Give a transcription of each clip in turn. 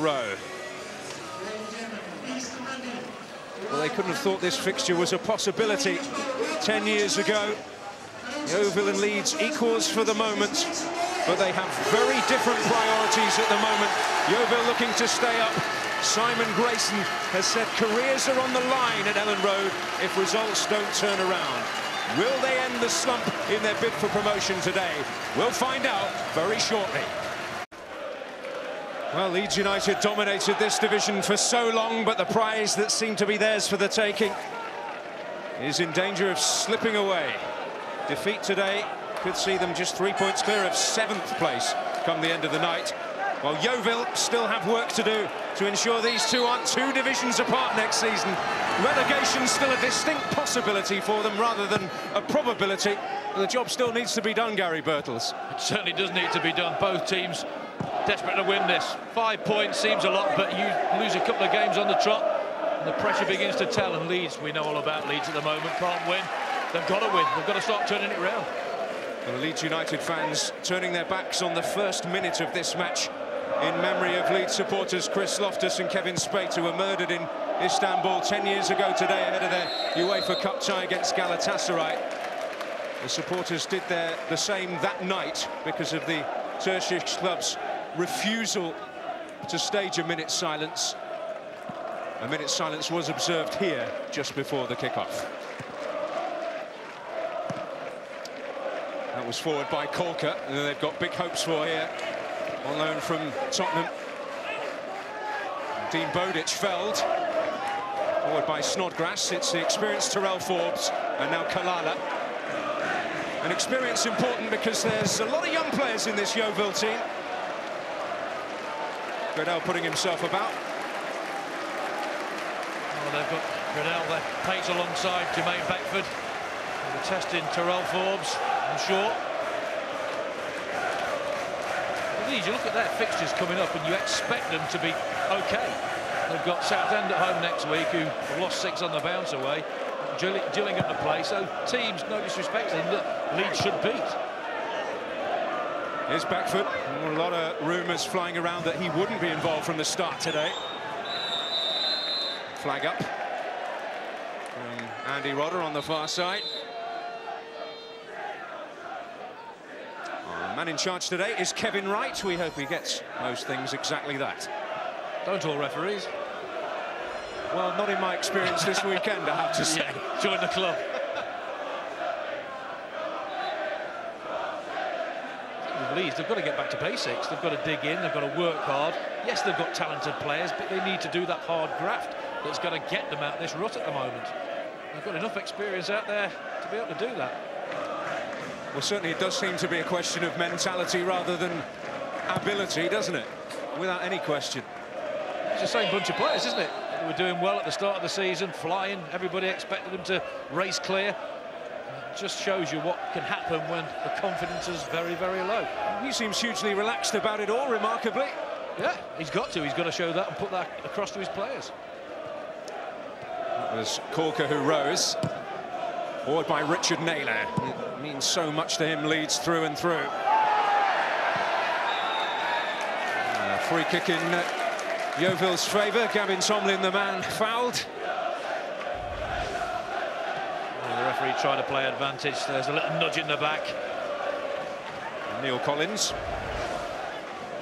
Row. Well, they couldn't have thought this fixture was a possibility 10 years ago. Yeovil and Leeds equals for the moment, but they have very different priorities at the moment. Yeovil looking to stay up. Simon Grayson has said careers are on the line at Ellen Road if results don't turn around. Will they end the slump in their bid for promotion today? We'll find out very shortly. Well, Leeds United dominated this division for so long, but the prize that seemed to be theirs for the taking is in danger of slipping away. Defeat today could see them just 3 points clear of 7th place come the end of the night, while Yeovil still have work to do to ensure these two aren't 2 divisions apart next season. Relegation's still a distinct possibility for them rather than a probability. The job still needs to be done, Gary Birtles. It certainly does need to be done. Both teams desperate to win this. 5 points seems a lot, but you lose a couple of games on the trot and the pressure begins to tell. And Leeds, we know all about Leeds at the moment, can't win. They've got to win. They've got to start turning it round. Well, the Leeds United fans turning their backs on the first minute of this match in memory of Leeds supporters Chris Loftus and Kevin Spate, who were murdered in Istanbul 10 years ago today ahead of their UEFA Cup tie against Galatasaray. The supporters did the same that night because of the Turkish club's refusal to stage a minute's silence. A minute's silence was observed here just before the kickoff. That was forward by Corker, and they've got big hopes for here, on loan from Tottenham. Dean Bowditch felled. Forward by Snodgrass. It's the experienced Terrell Forbes, and now Kalala. An experience important because there's a lot of young players in this Yeovil team. Gradel putting himself about. Well, they've got Gradel, their pace alongside Jermaine Beckford. They're testing Terrell Forbes and Shaw. You look at their fixtures coming up and you expect them to be OK. They've got Southend at home next week, who have lost 6 on the bounce away. Gillingham to play, so teams, no disrespect to them, that Leeds should beat. Here's Beckford. A lot of rumours flying around that he wouldn't be involved from the start today. Flag up from Andy Rodder on the far side. The man in charge today is Kevin Wright. We hope he gets most things exactly that. Don't all referees? Well, not in my experience this weekend, I have to say. Yeah, join the club. With Leeds, they've got to get back to basics. They've got to dig in, they've got to work hard. Yes, they've got talented players, but they need to do that hard graft that's going to get them out of this rut at the moment. They've got enough experience out there to be able to do that. Well, certainly it does seem to be a question of mentality rather than ability, doesn't it? Without any question. It's the same bunch of players, isn't it? They were doing well at the start of the season, flying. Everybody expected them to race clear. It just shows you what can happen when the confidence is very, very low. He seems hugely relaxed about it all, remarkably. Yeah, he's got to. He's got to show that and put that across to his players. It was Corker who rose. Forward by Richard Naylor. It means so much to him, Leeds through and through. Free kick in Yeovil's favour. Gavin Tomlin, the man, fouled. Well, the referee tried to play advantage. There's a little nudge in the back. Neil Collins,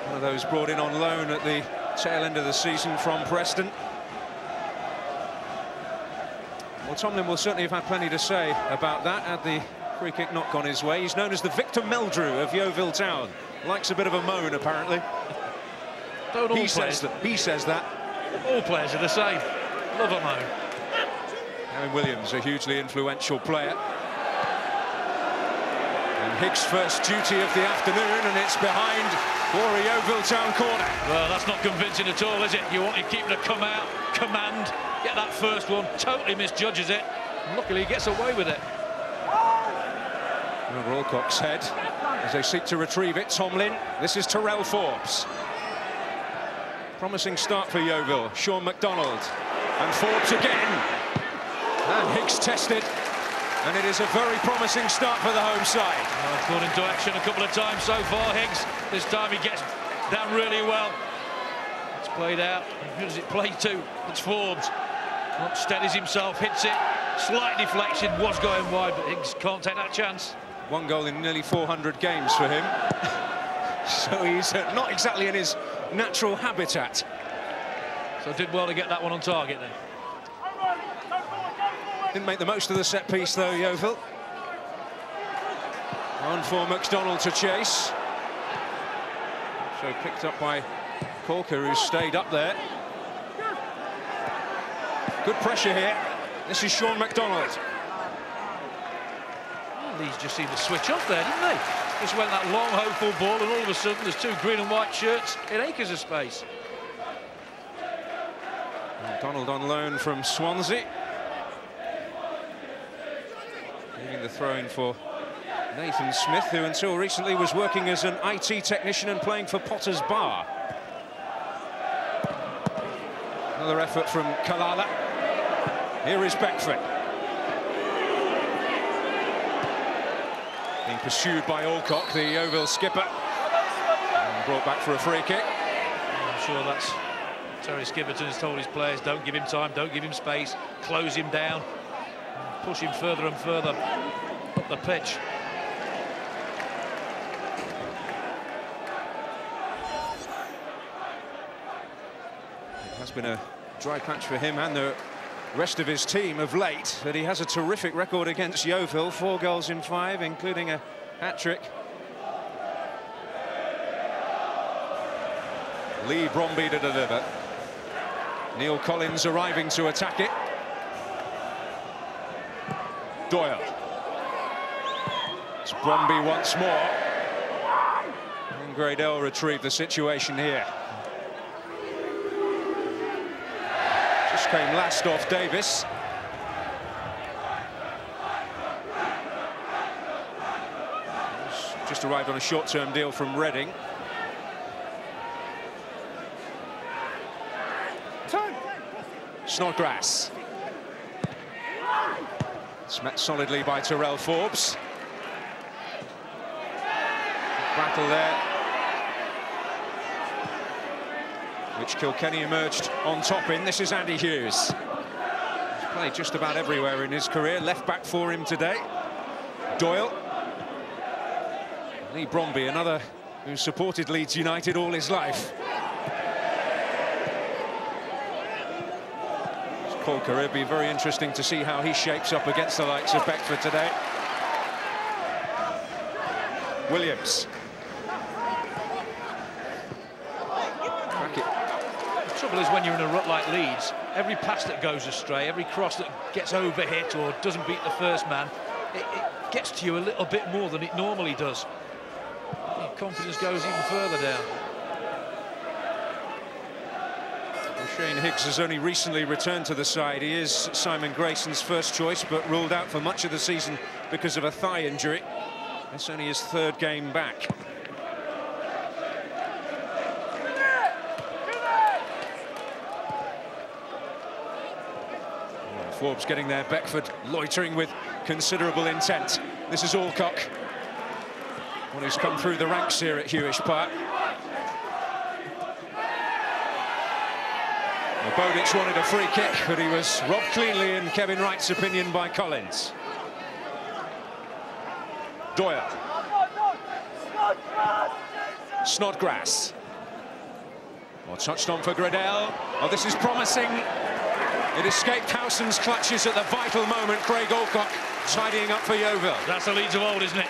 one of those brought in on loan at the tail end of the season from Preston. Well, Tomlin will certainly have had plenty to say about that had the free kick not gone his way. He's known as the Victor Meldrew of Yeovil Town. Likes a bit of a moan, apparently. He says that. All players are the same. Love a moan. Aaron Williams, a hugely influential player. And Higgs' first duty of the afternoon, and it's behind for a Yeovil Town corner. Well, that's not convincing at all, is it? You want your keeper to come out, command, get that first one, totally misjudges it. And luckily, he gets away with it. Over Alcock's head as they seek to retrieve it. Tomlin, this is Terrell Forbes. Promising start for Yeovil. Sean McDonald. And Forbes again. And Higgs tested. And it is a very promising start for the home side. Well, caught into action a couple of times so far, Higgs. This time he gets down really well. It's played out. Who does it play to? It's Forbes. Steadies himself, hits it. Slight deflection, was going wide, but Higgs can't take that chance. 1 goal in nearly 400 games for him. So he's not exactly in his natural habitat. So did well to get that one on target then. Didn't make the most of the set piece though, Yeovil. On for McDonald to chase. So picked up by Corker, who stayed up there. Good pressure here. This is Sean McDonald. Leeds just seemed to switch off there, didn't they? Just went that long, hopeful ball, and all of a sudden there's 2 green and white shirts in acres of space. McDonald on loan from Swansea. Leaving the throw-in for Nathan Smith, who until recently was working as an IT technician and playing for Potter's Bar. Another effort from Kalala. Here is Beckford. Being pursued by Alcock, the Yeovil skipper. And brought back for a free kick. I'm sure that's Terry Skipperton has told his players, don't give him time, don't give him space, close him down, push him further and further up the pitch. It has been a dry patch for him and the rest of his team of late, but he has a terrific record against Yeovil, 4 goals in 5, including a hat-trick. Lee Bromby to deliver. Neil Collins arriving to attack it. Doyle. It's Bromby once more. And Gradell retrieved the situation here. Just came last off Davis. Just arrived on a short-term deal from Reading. Snodgrass. It's met solidly by Terrell Forbes. Battle there, which Kilkenny emerged on top in. This is Andy Hughes. He's played just about everywhere in his career. Left back for him today. Doyle. Lee Bromby, another who supported Leeds United all his life. Corker. It'll be very interesting to see how he shapes up against the likes of Beckford today. Williams. The trouble is, when you're in a rut like Leeds, every pass that goes astray, every cross that gets overhit or doesn't beat the first man, it gets to you a little bit more than it normally does. Your confidence goes even further down. Shane Higgs has only recently returned to the side. He is Simon Grayson's first choice, but ruled out for much of the season because of a thigh injury. It's only his 3rd game back. Forbes getting there, Beckford loitering with considerable intent. This is Alcock, one who's come through the ranks here at Hewish Park. Bodic wanted a free kick, but he was robbed cleanly, in Kevin Wright's opinion, by Collins. Doyle. Snodgrass. Well, touched on for Gradell. Oh, this is promising. It escaped Howson's clutches at the vital moment. Craig Alcock tidying up for Yeovil. That's the Leeds of old, isn't it?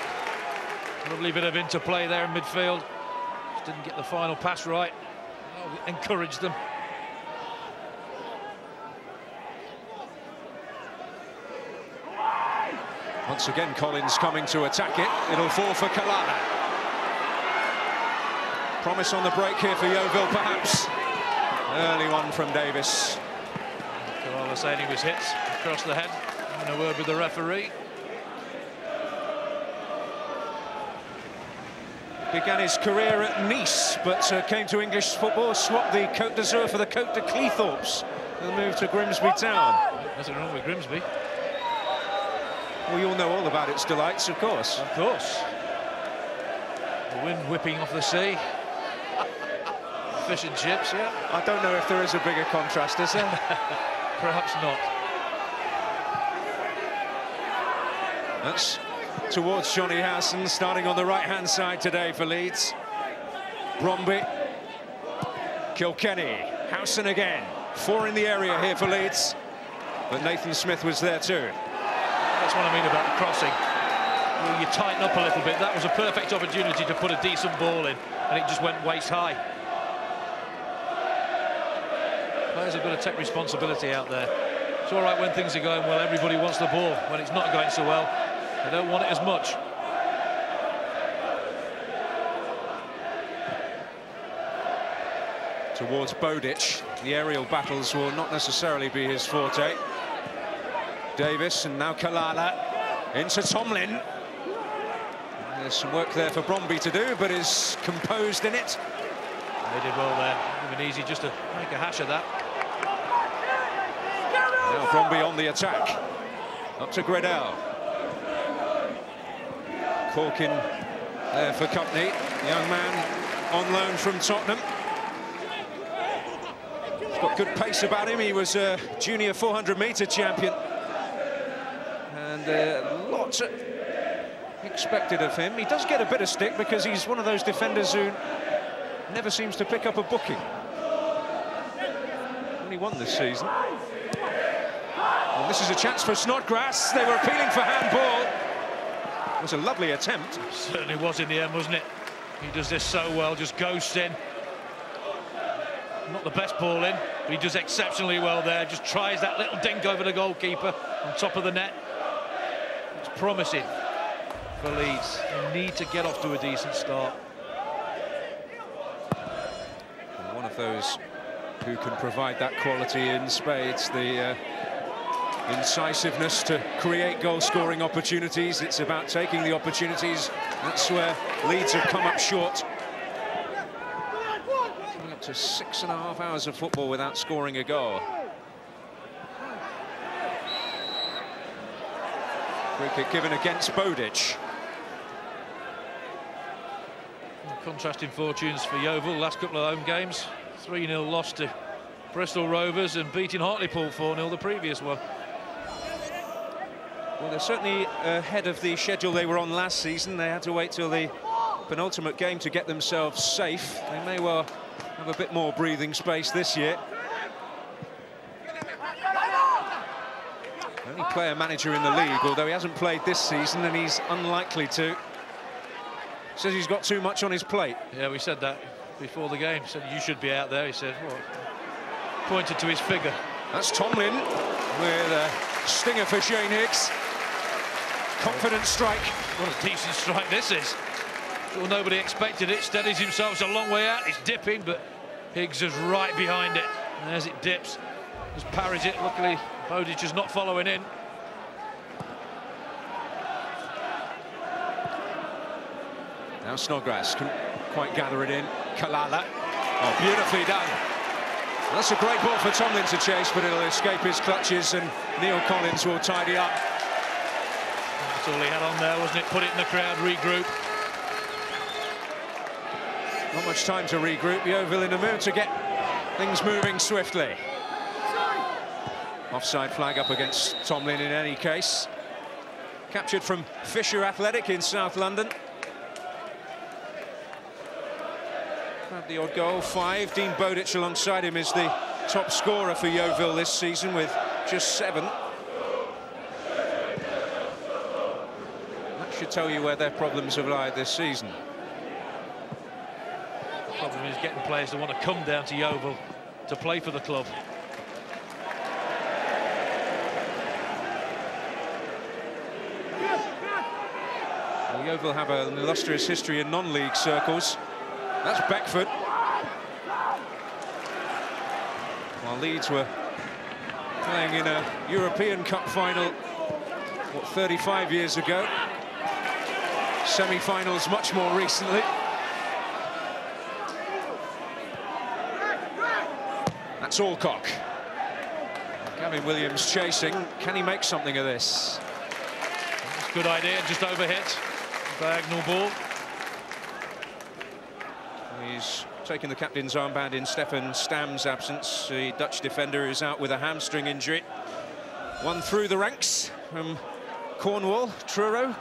Lovely bit of interplay there in midfield. Just didn't get the final pass right. Oh, encouraged them. Once again, Collins coming to attack it. It'll fall for Kalala. Promise on the break here for Yeovil, perhaps. Early one from Davis. Kalala saying he was hit across the head. Having a word with the referee. Began his career at Nice, but came to English football, swapped the Côte d'Azur for the Côte de Cleethorpes, and moved to Grimsby Town. Nothing wrong with Grimsby. Well, you'll know all about its delights, of course. Of course. The wind whipping off the sea. Fish and chips, yeah. I don't know if there is a bigger contrast, is there? Perhaps not. That's towards Johnny Howson, starting on the right-hand side today for Leeds. Bromby, Kilkenny, Howson again. 4 in the area here for Leeds, but Nathan Smith was there too. That's what I mean about the crossing. Well, you tighten up a little bit. That was a perfect opportunity to put a decent ball in, and it just went waist high. Players have got to take responsibility out there. It's all right when things are going well, everybody wants the ball. When it's not going so well, they don't want it as much. Towards Bodic, the aerial battles will not necessarily be his forte. Davis, and now Kalala into Tomlin. There's some work there for Bromby to do, but is composed in it. They did well there. It would have been easy just to make a hash of that. Now Bromby on the attack. Up to Gredell. Corkin there for Company. Young man on loan from Tottenham. He's got good pace about him. He was a junior 400-metre champion. And a lot expected of him. He does get a bit of stick because he's one of those defenders who never seems to pick up a booking. Only one this season. And this is a chance for Snodgrass. They were appealing for handball. It was a lovely attempt. It certainly was in the end, wasn't it? He does this so well, just ghosts in. Not the best ball in, but he does exceptionally well there. Just tries that little dink over the goalkeeper on top of the net. It's promising for Leeds. They need to get off to a decent start. And one of those who can provide that quality in spades, the incisiveness to create goal-scoring opportunities. It's about taking the opportunities. That's where Leeds have come up short. Coming up to 6.5 hours of football without scoring a goal. Free kick given against Bodic. Contrasting fortunes for Yeovil, last couple of home games. 3-0 loss to Bristol Rovers and beating Hartlepool 4-0 the previous one. Well, they're certainly ahead of the schedule they were on last season. They had to wait till the penultimate game to get themselves safe. They may well have a bit more breathing space this year. Only player manager in the league, although he hasn't played this season and he's unlikely to. Says he's got too much on his plate. Yeah, we said that before the game. Said you should be out there. He said, what? Pointed to his figure. That's Tomlin with a stinger for Shane Higgs. Confident strike. What a decent strike this is. Well, nobody expected it. Steadies himself. It's a long way out. It's dipping, but Higgs is right behind it. And as it dips, just parries it. Luckily, Bodic is not following in. Now Snodgrass can quite gather it in. Kalala. Oh, beautifully done. Well, that's a great ball for Tomlin to chase, but it'll escape his clutches and Neil Collins will tidy up. That's all he had on there, wasn't it? Put it in the crowd, regroup. Not much time to regroup. Yeovil in the mood to get things moving swiftly. Offside flag up against Tomlin in any case. Captured from Fisher Athletic in South London. Had the odd goal, 5. Dean Bodic alongside him is the top scorer for Yeovil this season with just 7. That should tell you where their problems have lied this season. The problem is getting players to want to come down to Yeovil to play for the club. Well, Yeovil have an illustrious history in non-league circles. That's Beckford. While Leeds were playing in a European Cup final, what, 35 years ago. Semi-finals much more recently. That's Alcock. Gavin Williams chasing. Can he make something of this? That's a good idea, just overhit. Diagonal ball. He's taking the captain's armband in Stefan Stam's absence. The Dutch defender is out with a hamstring injury. One through the ranks from Cornwall, Truro.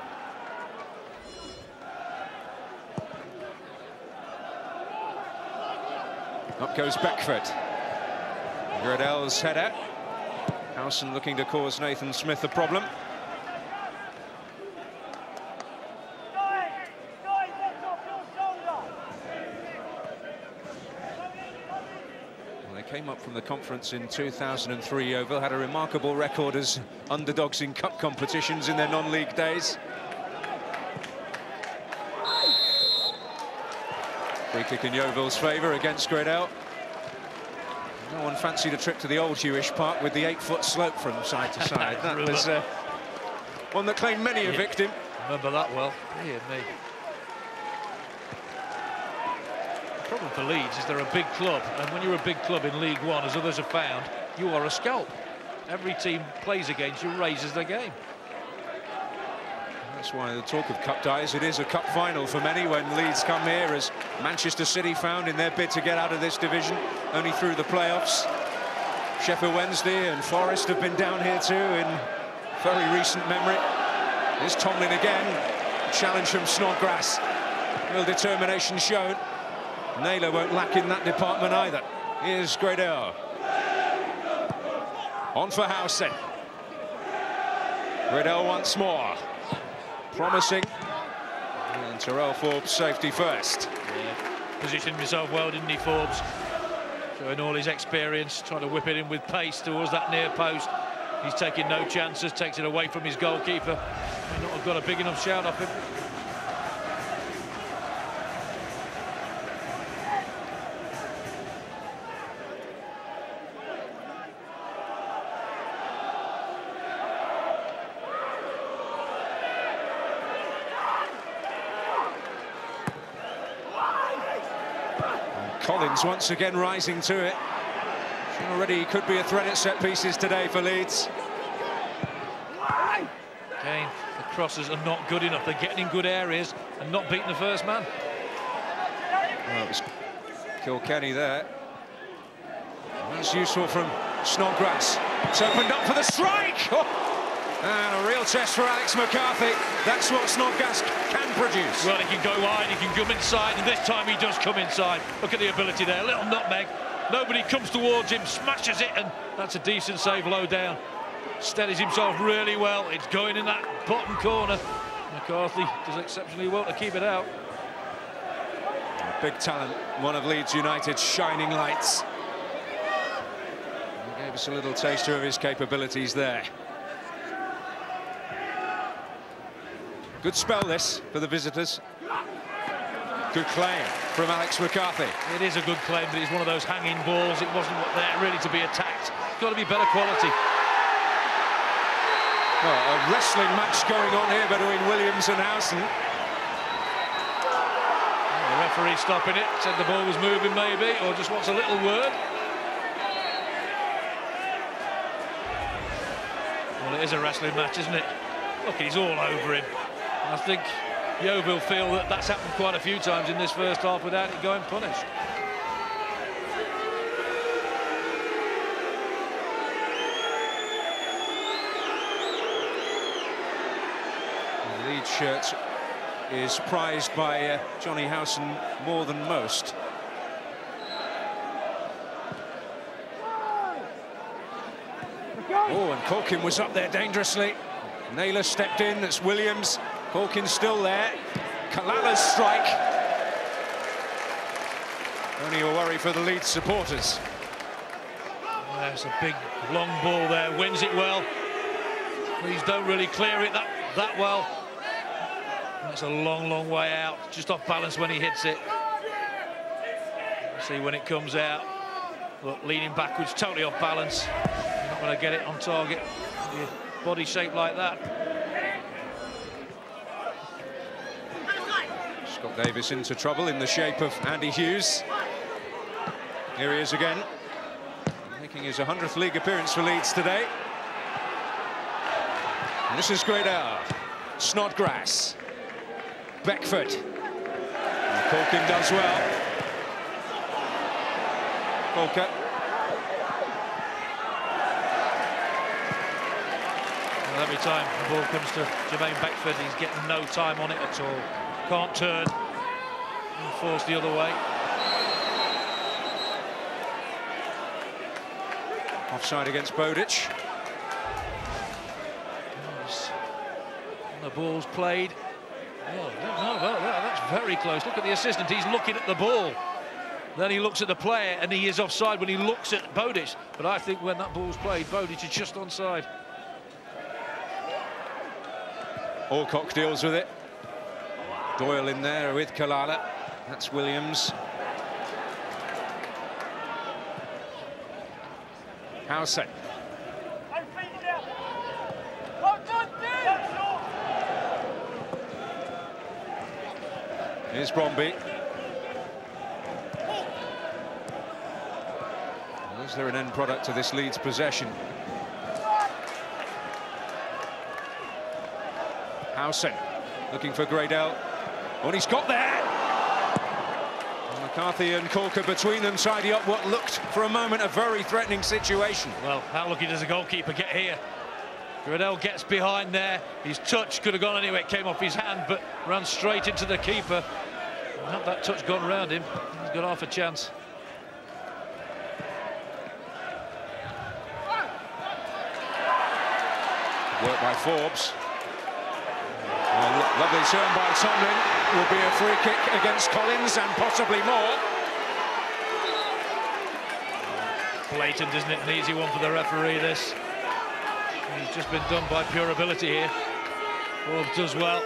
Up goes Beckford. Gradell's header. Howson looking to cause Nathan Smith a problem. Well, they came up from the conference in 2003. Yeovil had a remarkable record as underdogs in cup competitions in their non-league days. Free kick in Yeovil's favour against Gradell. No one fancied a trip to the old Jewish Park with the 8-foot slope from side to side. That was one that claimed many a victim. Remember that well. Dear me. The problem for Leeds is they're a big club, and when you're a big club in League One, as others have found, you are a scalp. Every team plays against you raises their game. That's why the talk of cup ties. It is a cup final for many when Leeds come here, as Manchester City found in their bid to get out of this division only through the playoffs. Sheffield Wednesday and Forest have been down here too in very recent memory. Here's Tomlin again. Challenge from Snodgrass. Real determination shown. Naylor won't lack in that department either. Here's Gradell. On for Howson. Gradell once more. Promising. And Terrell Forbes safety first. Yeah. Positioned himself well, didn't he, Forbes? Showing all his experience, trying to whip it in with pace towards that near post. He's taking no chances, takes it away from his goalkeeper. May not have got a big enough shout off him. Collins once again rising to it. Already could be a threat at set pieces today for Leeds. Again, the crosses are not good enough. They're getting in good areas and not beating the first man. Well, it was Kilkenny there. That's useful from Snodgrass. It's opened up for the strike! Oh! And a real test for Alex McCarthy. That's what Snodgrass can produce. Well, he can go wide, he can come inside, and this time he does come inside. Look at the ability there, little nutmeg. Nobody comes towards him, smashes it, and that's a decent save low down. Steadies himself really well. It's going in that bottom corner. McCarthy does exceptionally well to keep it out. Big talent, one of Leeds United's shining lights. He gave us a little taster of his capabilities there. Good spell this for the visitors. Good claim from Alex McCarthy. It is a good claim, but it's one of those hanging balls. It wasn't there really to be attacked. It's got to be better quality. Well, a wrestling match going on here between Williams and Howson. The referee stopping it, said the ball was moving maybe, or just wants a little word. Well, it is a wrestling match, isn't it? Look, he's all over him. I think Yeovil feel that that's happened quite a few times in this first half without it going punished. The Leeds shirt is prized by Johnny Howson more than most. Oh, and Corkin was up there dangerously. Naylor stepped in, that's Williams. Corkin's still there. Kalala's strike. Only a worry for the Leeds supporters. There's a big long ball there, wins it well. Please don't really clear it that well. That's a long way out, just off balance when he hits it. See when it comes out. Look, leaning backwards, totally off balance. You're not going to get it on target. Your body shape like that. Scott Davis into trouble in the shape of Andy Hughes. Here he is again, making his 100th league appearance for Leeds today. And this is Gradell. Snodgrass. Beckford. And Corkin does well. Volker. Well, every time the ball comes to Jermaine Beckford, he's getting no time on it at all. Can't turn and force the other way. Offside against Bodic. The ball's played. Oh, no, that's very close. Look at the assistant. He's looking at the ball. Then he looks at the player, and he is offside when he looks at Bodic. But I think when that ball's played, Bodic is just onside. Alcock deals with it. Doyle in there with Kalala. That's Williams. Howson. Here's Bromby. Is there an end product to this Leeds possession? Howson looking for Gradel. Oh, and he's got there! And McCarthy and Corker between them tidy up what looked for a moment a very threatening situation. Well, how lucky does the goalkeeper get here? Gradel gets behind there. His touch could have gone anywhere. It came off his hand, but ran straight into the keeper. Had that touch gone around him, he's got half a chance. Work by Forbes. Lovely turn by Tomlin. Will be a free kick against Collins and possibly more. Blatant, isn't it? An easy one for the referee, this. He's just been done by pure ability here. Forbes does well.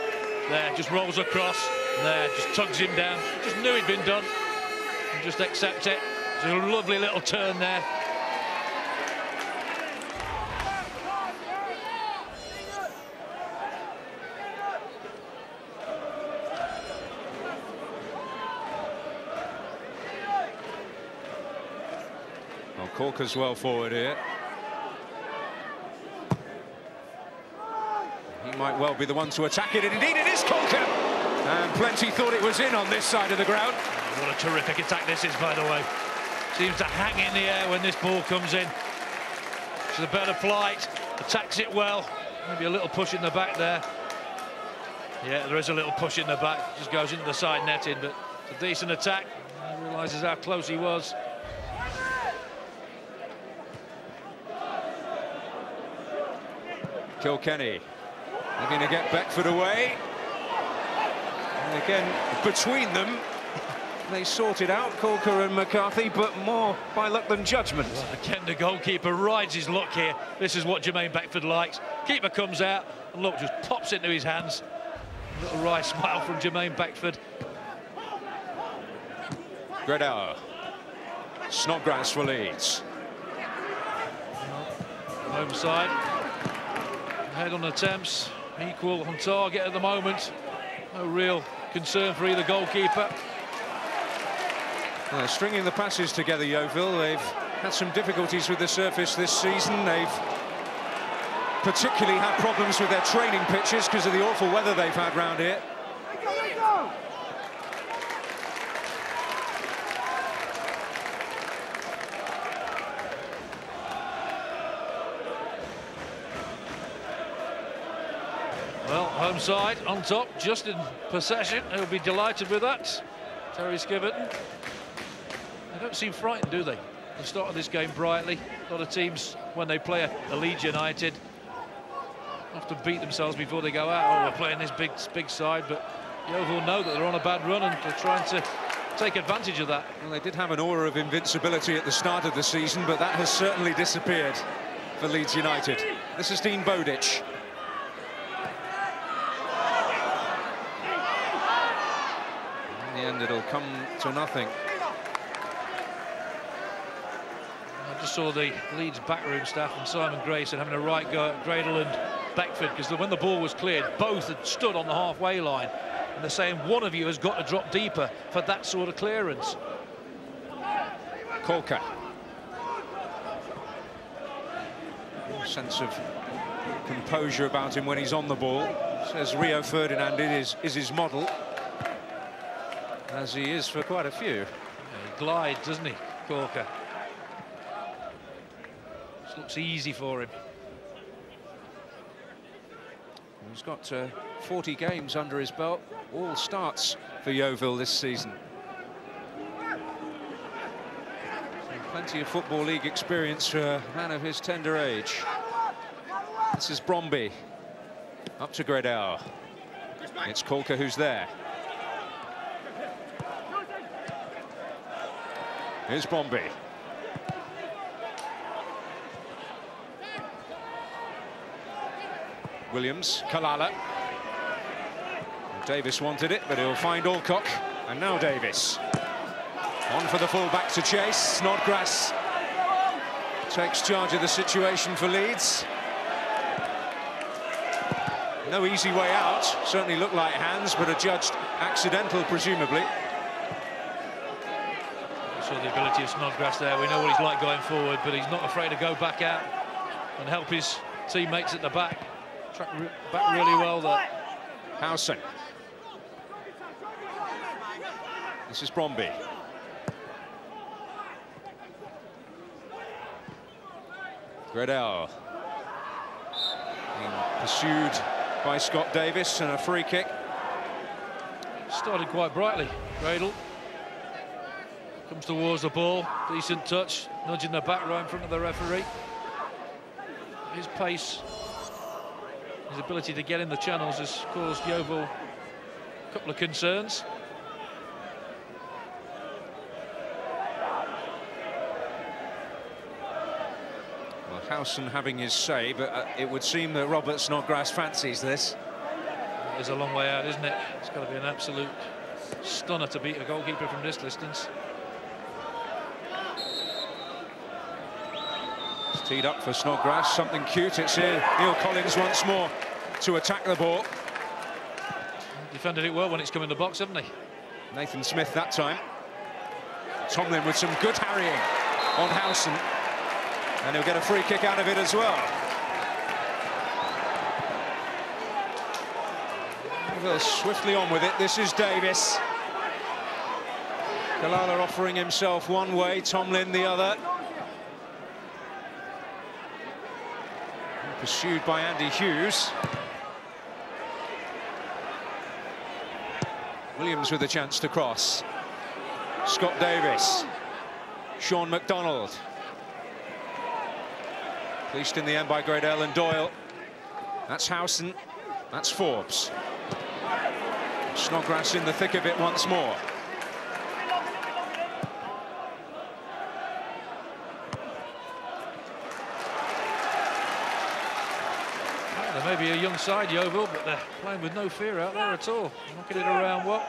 There, just rolls across. There, just tugs him down. Just knew he'd been done. And just accept it. It's a lovely little turn there. Well, Corker's well forward here. He might well be the one to attack it, and indeed it is Corker. And plenty thought it was in on this side of the ground. What a terrific attack this is, by the way. Seems to hang in the air when this ball comes in. It's a better flight, attacks it well. Maybe a little push in the back there. Yeah, there is a little push in the back. Just goes into the side netting, but it's a decent attack. He realises how close he was. Kilkenny looking to get Beckford away. And again, between them, they sorted out Corker and McCarthy, but more by luck than judgment. Well, again, the goalkeeper rides his luck here. This is what Jermaine Beckford likes. Keeper comes out, and look, just pops into his hands. A little wry smile from Jermaine Beckford. Gradel. Snodgrass for Leeds. Home side. Head on attempts. Equal on target at the moment. No real concern for either goalkeeper. Stringing the passes together, Yeovil. They've had some difficulties with the surface this season. They've particularly had problems with their training pitches because of the awful weather they've had round here. Well, home side on top, just in possession. He'll be delighted with that. Terry Skiverton. They don't seem frightened, do they? The start of this game brightly. A lot of teams, when they play a Leeds United, have to beat themselves before they go out. Oh, we're playing this big side, but Yeovil know that they're on a bad run and they're trying to take advantage of that. Well, they did have an aura of invincibility at the start of the season, but that has certainly disappeared for Leeds United. This is Dean Bodic. In the end, it'll come to nothing. I just saw the Leeds backroom staff and Simon Grayson having a right go at Gradel and Beckford, because when the ball was cleared, both had stood on the halfway line, and they're saying one of you has got to drop deeper for that sort of clearance. Corker. Sense of composure about him when he's on the ball. Says Rio Ferdinand is his model, as he is for quite a few. Yeah, he glides, doesn't he, Corker? looks easy for him. He's got 40 games under his belt, all starts for Yeovil this season. Plenty of Football League experience for a man of his tender age. This is Bromby, up to Gredel. It's Corker who's there. Here's Bromby. Williams, Kalala. Davis wanted it, but he'll find Alcock. And now Davis. On for the full-back to chase. Snodgrass takes charge of the situation for Leeds. No easy way out. Certainly looked like hands, but adjudged accidental, presumably. We saw the ability of Snodgrass there. We know what he's like going forward, but he's not afraid to go back out and help his teammates at the back. Track back really well there. Howson. This is Bromby. Gredel. Being pursued by Scott Davis, and a free kick. Started quite brightly. Gradel comes towards the ball. Decent touch. Nudging the back right in front of the referee. His pace, his ability to get in the channels has caused Yeovil a couple of concerns. Well, Howson having his say, but it would seem that Robert Snodgrass fancies this. It's a long way out, isn't it? It's got to be an absolute stunner to beat a goalkeeper from this distance. It's teed up for Snodgrass, something cute. It's here, Neil Collins once more to attack the ball. Defended it well when it's come in the box, haven't he? Nathan Smith that time. Tomlin with some good harrying on Howson. And he'll get a free kick out of it as well. Yeovil swiftly on with it. This is Davis. Kalala offering himself one way, Tomlin the other. Pursued by Andy Hughes. Williams with a chance to cross. Scott Davis. Sean McDonald. Fleeced in the end by Gradel and Doyle. That's Howson. That's Forbes. Snodgrass in the thick of it once more. Well, there may be a young side, Yeovil, but they're playing with no fear out there at all. Knocking it around well.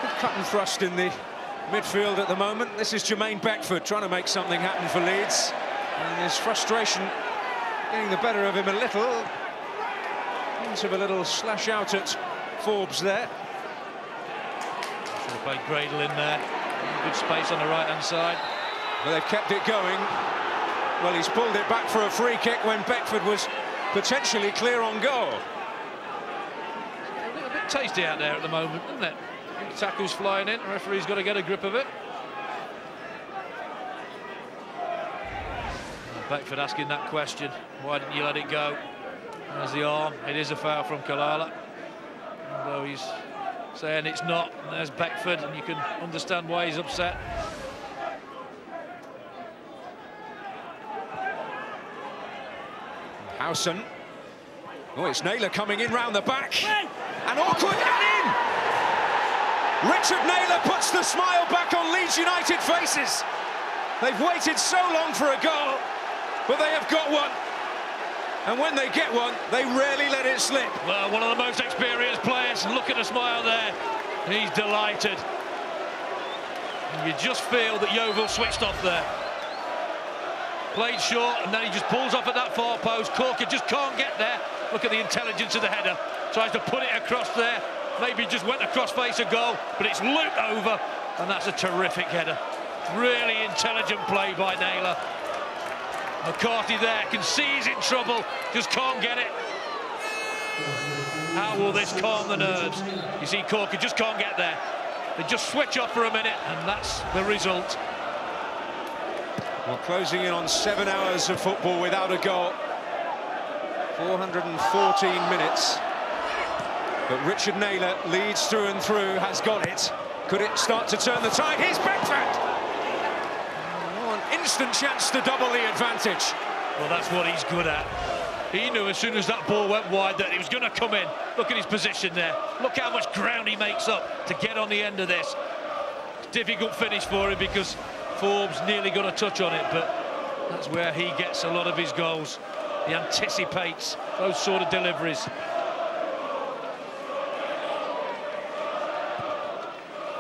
Good cut and thrust in the midfield at the moment. This is Jermaine Beckford trying to make something happen for Leeds. And his frustration getting the better of him a little. Hint of a little slash out at Forbes there. Should have played Gradel in there. Good space on the right-hand side. Well, they've kept it going. Well, he's pulled it back for a free kick when Beckford was potentially clear on goal. A little bit tasty out there at the moment, isn't it? Tackles flying in, the referee's got to get a grip of it. Beckford asking that question, why didn't you let it go? There's the arm, it is a foul from Kalala. Although he's saying it's not, and there's Beckford, and you can understand why he's upset. Howson. Oh, it's Naylor coming in round the back. And awkward, and in! Richard Naylor puts the smile back on Leeds United faces. They've waited so long for a goal, but they have got one. And when they get one, they rarely let it slip. Well, one of the most experienced players. Look at the smile there. He's delighted. And you just feel that Yeovil switched off there. Played short, and then he just pulls off at that far post. Corker just can't get there. Look at the intelligence of the header. Tries to put it across there. Maybe just went across face of goal, but it's looped over, and that's a terrific header. Really intelligent play by Naylor. McCarthy there, can see he's in trouble, just can't get it. How will this calm the nerves? You see Corker just can't get there. They just switch off for a minute, and that's the result. Well, closing in on 7 hours of football without a goal. 414 minutes. But Richard Naylor leads through and through, has got it. Could it start to turn the tide? Here's Beckford! An instant chance to double the advantage. Well, that's what he's good at. He knew as soon as that ball went wide that he was going to come in. Look at his position there. Look how much ground he makes up to get on the end of this. Difficult finish for him because Forbes nearly got a touch on it, but that's where he gets a lot of his goals. He anticipates those sort of deliveries.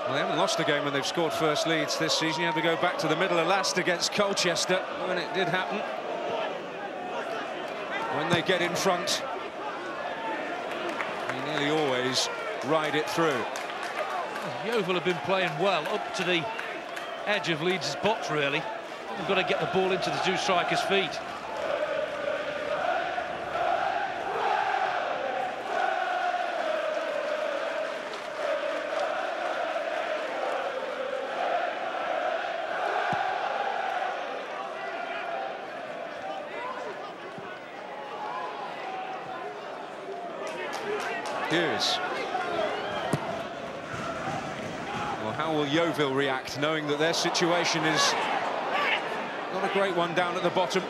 Well, they haven't lost a game when they've scored first leads this season. You have to go back to the middle of last against Colchester when it did happen. When they get in front, they nearly always ride it through. Yeovil have been playing well up to the edge of Leeds' box, really. They've got to get the ball into the two strikers' feet. Hughes. Well, how will Yeovil react, knowing that their situation is not a great one down at the bottom?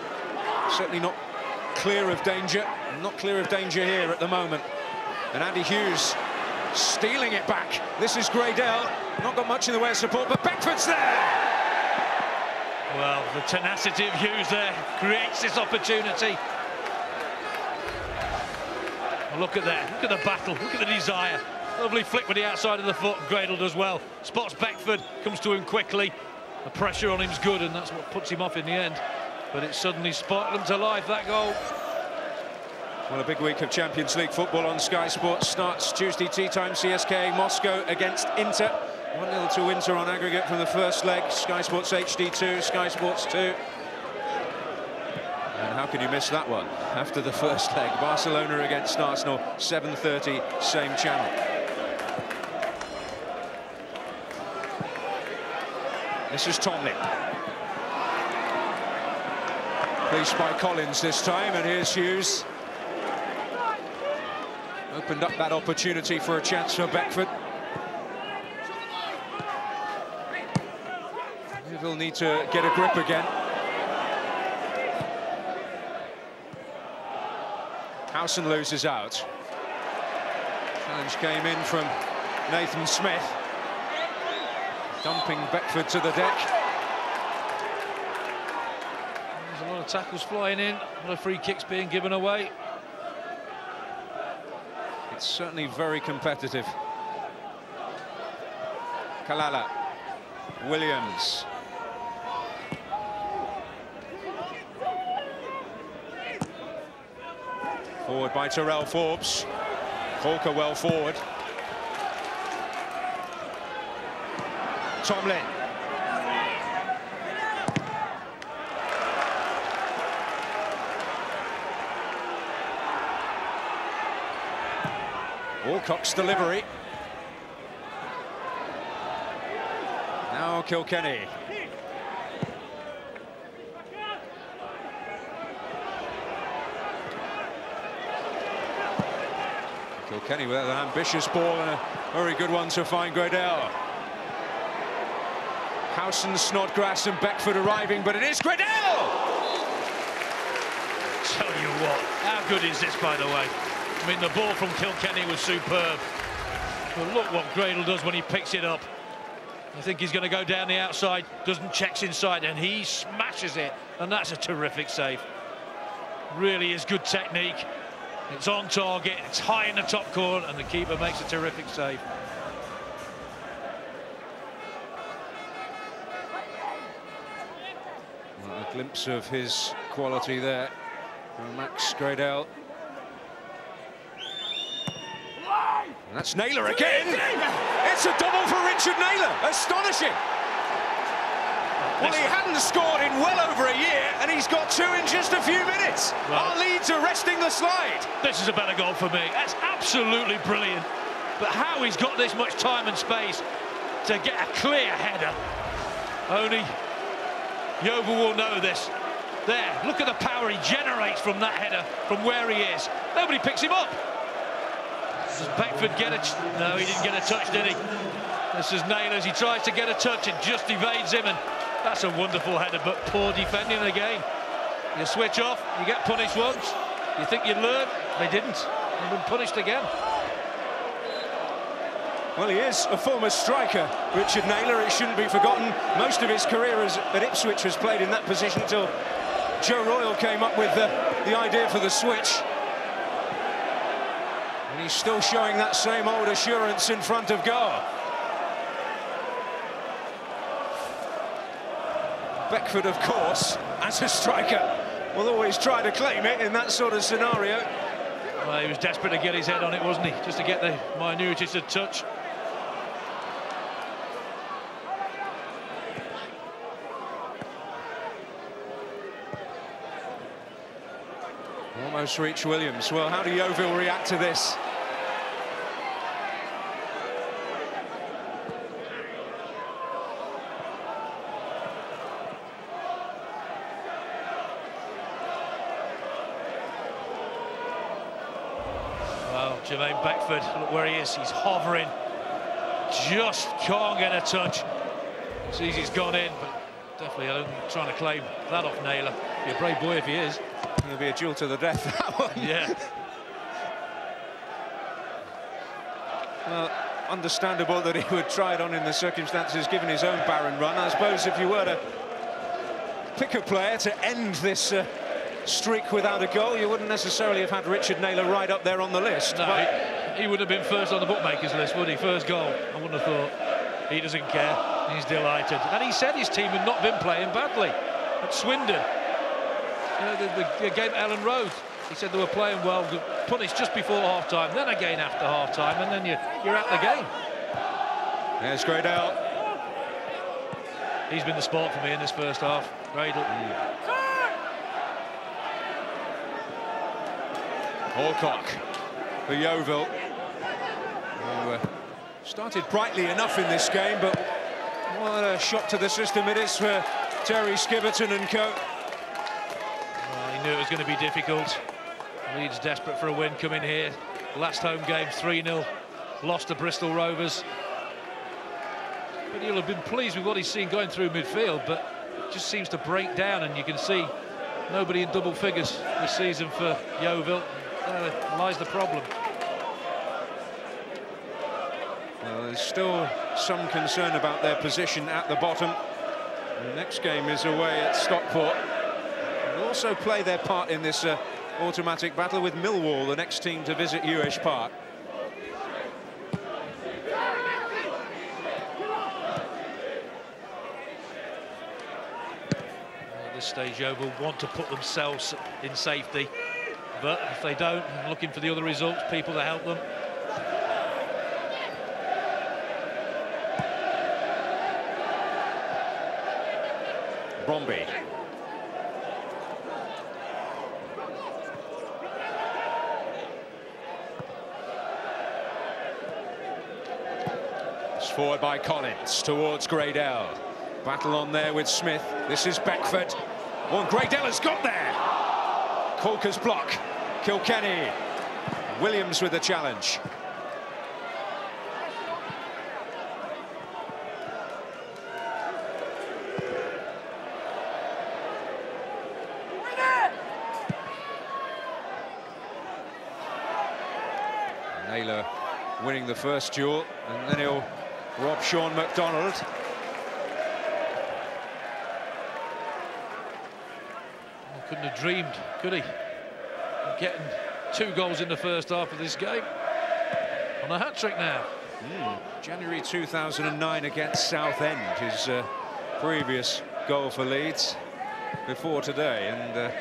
Certainly not clear of danger. Not clear of danger here at the moment. And Andy Hughes stealing it back. This is Gradell. Not got much in the way of support, but Beckford's there! Well, the tenacity of Hughes there creates this opportunity. Look at that, look at the battle, look at the desire. Lovely flick with the outside of the foot, Gradell does well. Spots Beckford, comes to him quickly. The pressure on him's good, and that's what puts him off in the end. But it suddenly sparked them to life, that goal. Well, a big week of Champions League football on Sky Sports starts Tuesday tea time. CSKA Moscow against Inter. 1-0 to Inter on aggregate from the first leg. Sky Sports HD2, Sky Sports 2. And how can you miss that one after the first leg? Barcelona against Arsenal, 7:30, same channel. This is Tomlin. Placed by Collins this time, and here's Hughes. Opened up that opportunity for a chance for Beckford. Yeovil need to get a grip again. Howson loses out. Challenge came in from Nathan Smith. Dumping Beckford to the deck. There's a lot of tackles flying in, a lot of free kicks being given away. It's certainly very competitive. Kalala. Williams. Forward by Terrell Forbes. Hawker well forward. Tomlin. Walcott's delivery. Now Kilkenny. Kilkenny with an ambitious ball and a very good one to find Gradell. Howson, Snodgrass and Beckford arriving, but it is Gradell! Tell you what, how good is this, by the way? I mean, the ball from Kilkenny was superb. But look what Gradell does when he picks it up. I think he's going to go down the outside, checks inside, and he smashes it. And that's a terrific save. Really is good technique. It's on target, it's high in the top corner, and the keeper makes a terrific save. Well, a glimpse of his quality there from Max Gradell. And that's Naylor again. It's a double for Richard Naylor. Astonishing. Well, he hadn't scored in well over a year, and he's got two in just a few minutes. Well, our Leeds are resting the slide. This is a better goal for me. That's absolutely brilliant. But how he's got this much time and space to get a clear header. Only Yeovil will know this. There, look at the power he generates from that header, from where he is. Nobody picks him up. Does Beckford get a... No, he didn't get a touch, did he? This is Naylor's. He tries to get a touch and just evades him, and that's a wonderful header, but poor defending again. You switch off, you get punished once. You think you'd learn? They didn't. They've been punished again. Well, he is a former striker, Richard Naylor. It shouldn't be forgotten. Most of his career at Ipswich was played in that position until Joe Royle came up with the idea for the switch. And he's still showing that same old assurance in front of goal. Beckford, of course, as a striker, will always try to claim it in that sort of scenario. Well, he was desperate to get his head on it, wasn't he? Just to get the minutest of touch. Almost reached Williams. Well, how do Yeovil react to this? Well, Jermaine Beckford, look where he is. He's hovering. Just can't get a touch. Sees he's gone in, but definitely I don't think trying to claim that off Naylor. Be a brave boy if he is. It'll be a duel to the death, that one. Yeah. Well, understandable that he would try it on in the circumstances, given his own barren run. I suppose if you were to pick a player to end this streak without a goal, you wouldn't necessarily have had Richard Naylor right up there on the list. No, but he would have been first on the bookmakers list, would he? First goal, I wouldn't have thought. He doesn't care. He's delighted. And he said his team had not been playing badly at Swindon. You know, the game at Ellen Road, he said they were playing well, punished just before half-time, then again after half-time, and then you're at the game. There's Gradell. He's been the sport for me in this first half. Gradell. Alcock for Yeovil, who started brightly enough in this game, but what a shock to the system it is for Terry Skibberton and co. Well, he knew it was going to be difficult. Leeds desperate for a win coming here. Last home game 3-0, lost to Bristol Rovers. But he'll have been pleased with what he's seen going through midfield, but it just seems to break down, and you can see nobody in double figures this season for Yeovil. There lies the problem. Well, there's still some concern about their position at the bottom. The next game is away at Stockport. They'll also play their part in this automatic battle with Millwall, the next team to visit Uish Park. At this stage, Yeovil want to put themselves in safety, but if they don't, looking for the other results, people to help them. Bromby. It's forward by Collins towards Gradell. Battle on there with Smith. This is Beckford. Well, Gradell has got there. Corker's block. Kilkenny. Williams with the challenge. Naylor winning the first duel, and then he'll rob Sean MacDonald. Couldn't have dreamed, could he? Getting 2 goals in the first half of this game. On a hat-trick now. January 2009 against Southend, his previous goal for Leeds before today. And,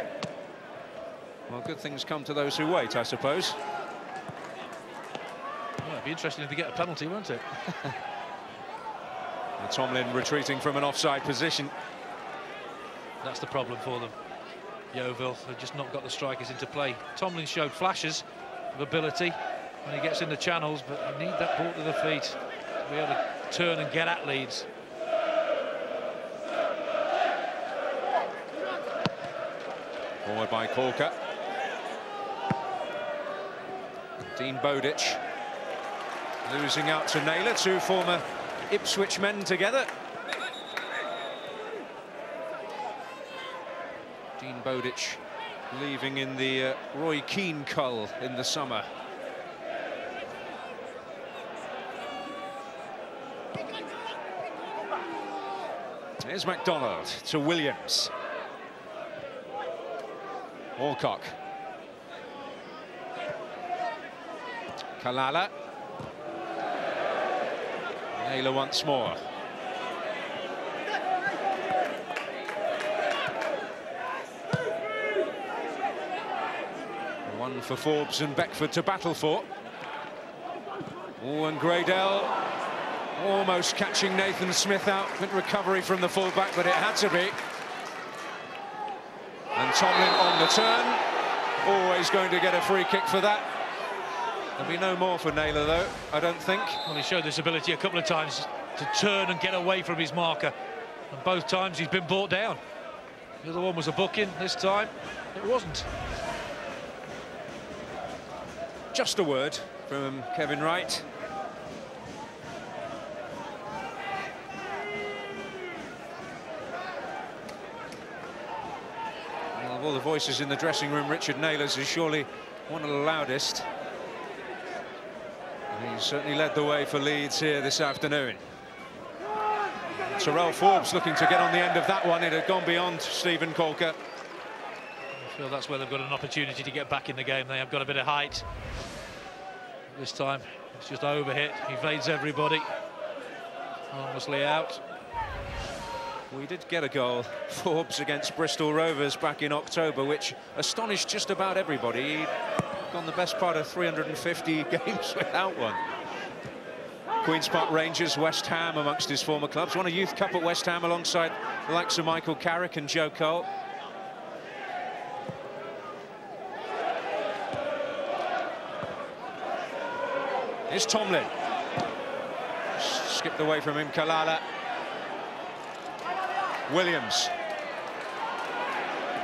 well, good things come to those who wait, I suppose. Well, it'd be interesting if they get a penalty, won't it? Tomlin retreating from an offside position. That's the problem for them. Yeovil have just not got the strikers into play. Tomlin showed flashes of ability when he gets in the channels, but you need that ball to the feet to be able to turn and get at Leeds. Forward by Corker. Dean Bowditch losing out to Naylor, two former Ipswich men together. Dean Bowditch leaving in the Roy Keane cull in the summer. Here's MacDonald to Williams. Alcock. Kalala. Naylor once more. One for Forbes and Beckford to battle for. Oh, and Gradel almost catching Nathan Smith out. Good recovery from the fullback, but it had to be. And Tomlin on the turn. Always going to get a free kick for that. There'll be no more for Naylor, though, I don't think. Well, he showed this ability a couple of times to turn and get away from his marker. And both times he's been brought down. The other one was a booking. This time, it wasn't. Just a word from Kevin Wright. Well, of all the voices in the dressing room, Richard Naylor's is surely one of the loudest. He's certainly led the way for Leeds here this afternoon. Terrell Forbes looking to get on the end of that one. It had gone beyond Stephen Corker. I feel that's where they've got an opportunity to get back in the game. They have got a bit of height. This time, it's just overhit. He evades everybody. Harmlessly out. We did get a goal, Forbes against Bristol Rovers back in October, which astonished just about everybody. He'd gone the best part of 350 games without one. Queen's Park Rangers, West Ham amongst his former clubs. Won a Youth Cup at West Ham alongside the likes of Michael Carrick and Joe Cole. Here's Tomlin. Skipped away from him, Kalala. Williams.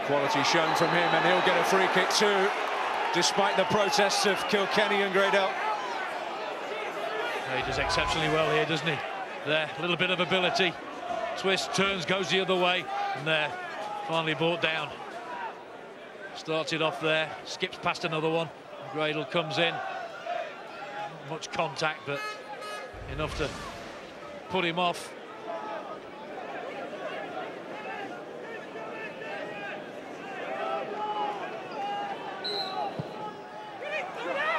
Quality shown from him, and he'll get a free kick too, despite the protests of Kilkenny and Gradel. He does exceptionally well here, doesn't he? There, a little bit of ability. Twist, turns, goes the other way, and there, finally brought down. Starts it off there, skips past another one. Gradel comes in. Not much contact, but enough to put him off.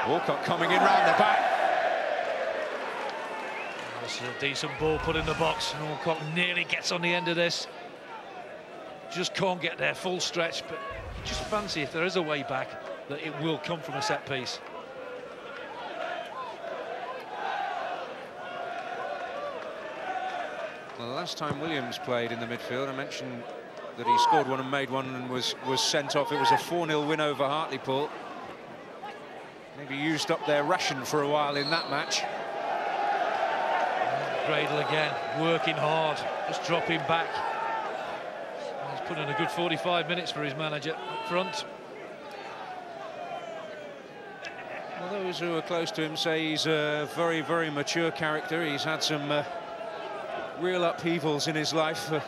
Walcott coming in round the back. This is a decent ball put in the box, and Walcott nearly gets on the end of this. Just can't get there full stretch, but just fancy if there is a way back that it will come from a set piece. Well, the last time Williams played in the midfield, I mentioned that he scored one and made one and was sent off. It was a 4-0 win over Hartlepool. Maybe used up their ration for a while in that match. Gradel again, working hard, just dropping back. He's put in a good 45 minutes for his manager up front. Well, those who are close to him say he's a very, very mature character. He's had some real upheavals in his life at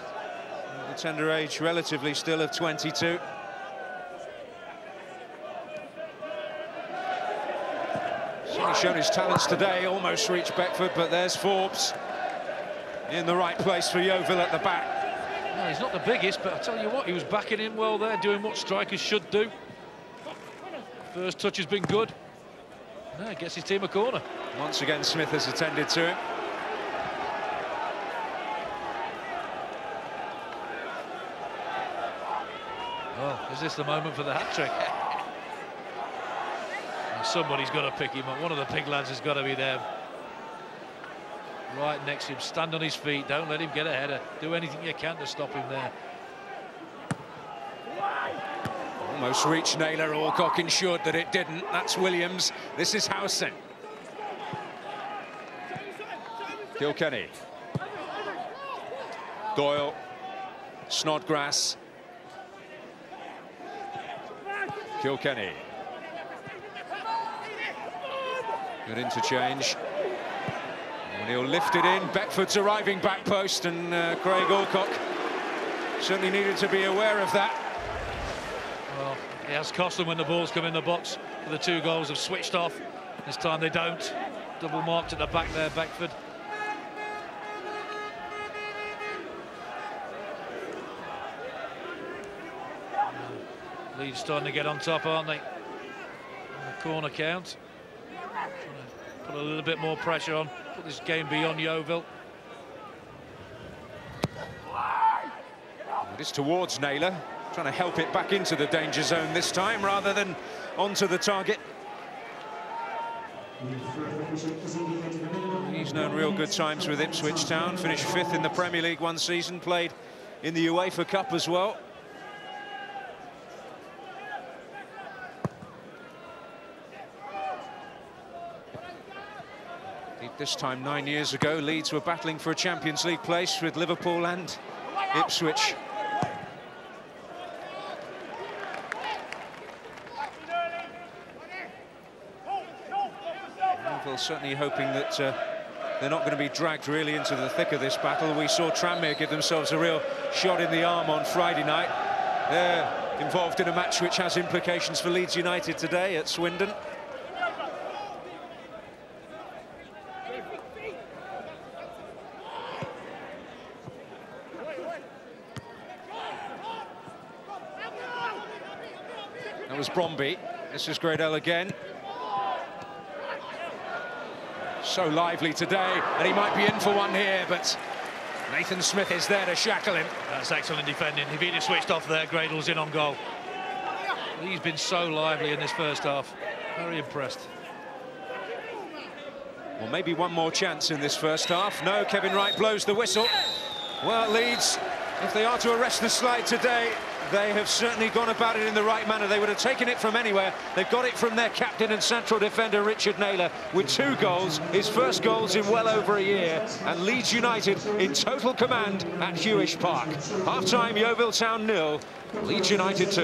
the tender age, relatively still, of 22. He's shown his talents today, almost reached Beckford, but there's Forbes in the right place for Yeovil at the back. No, he's not the biggest, but I tell you what, he was backing in well there, doing what strikers should do. First touch has been good. No, gets his team a corner. Once again, Smith has attended to him. Well, is this the moment for the hat-trick? Somebody's got to pick him up. One of the big lads has got to be there. Right next to him, stand on his feet, don't let him get a header. Do anything you can to stop him there. Almost reached Naylor. Alcock ensured that it didn't. That's Williams. This is Howson. Kilkenny. Doyle. Snodgrass. Kilkenny. Good interchange. And he'll lift it in. Beckford's arriving back post, and Craig Alcock certainly needed to be aware of that. Well, it has cost them when the balls come in the box. For the 2 goals have switched off. This time they don't. Double marked at the back there, Beckford. Leeds starting to get on top, aren't they? On the corner count. Put a little bit more pressure on. Put this game beyond Yeovil. It is towards Naylor, trying to help it back into the danger zone this time rather than onto the target. He's known real good times with Ipswich Town, finished 5th in the Premier League one season, played in the UEFA Cup as well. This time 9 years ago, Leeds were battling for a Champions League place with Liverpool and Ipswich. Yeovil certainly hoping that they're not going to be dragged really into the thick of this battle. We saw Tranmere give themselves a real shot in the arm on Friday night. They're involved in a match which has implications for Leeds United today at Swindon. That was Bromby. This is Gradel again. So lively today, and he might be in for one here, but Nathan Smith is there to shackle him. That's excellent defending. If he'd have switched off there, Gradel's in on goal. He's been so lively in this first half. Very impressed. Well, maybe one more chance in this first half. No, Kevin Wright blows the whistle. Well, Leeds, if they are to arrest the slide today, they have certainly gone about it in the right manner. They would have taken it from anywhere. They've got it from their captain and central defender, Richard Naylor, with 2 goals, his first goals in well over a year, and Leeds United in total command at Hewish Park. Half-time, Yeovil Town 0, Leeds United 2.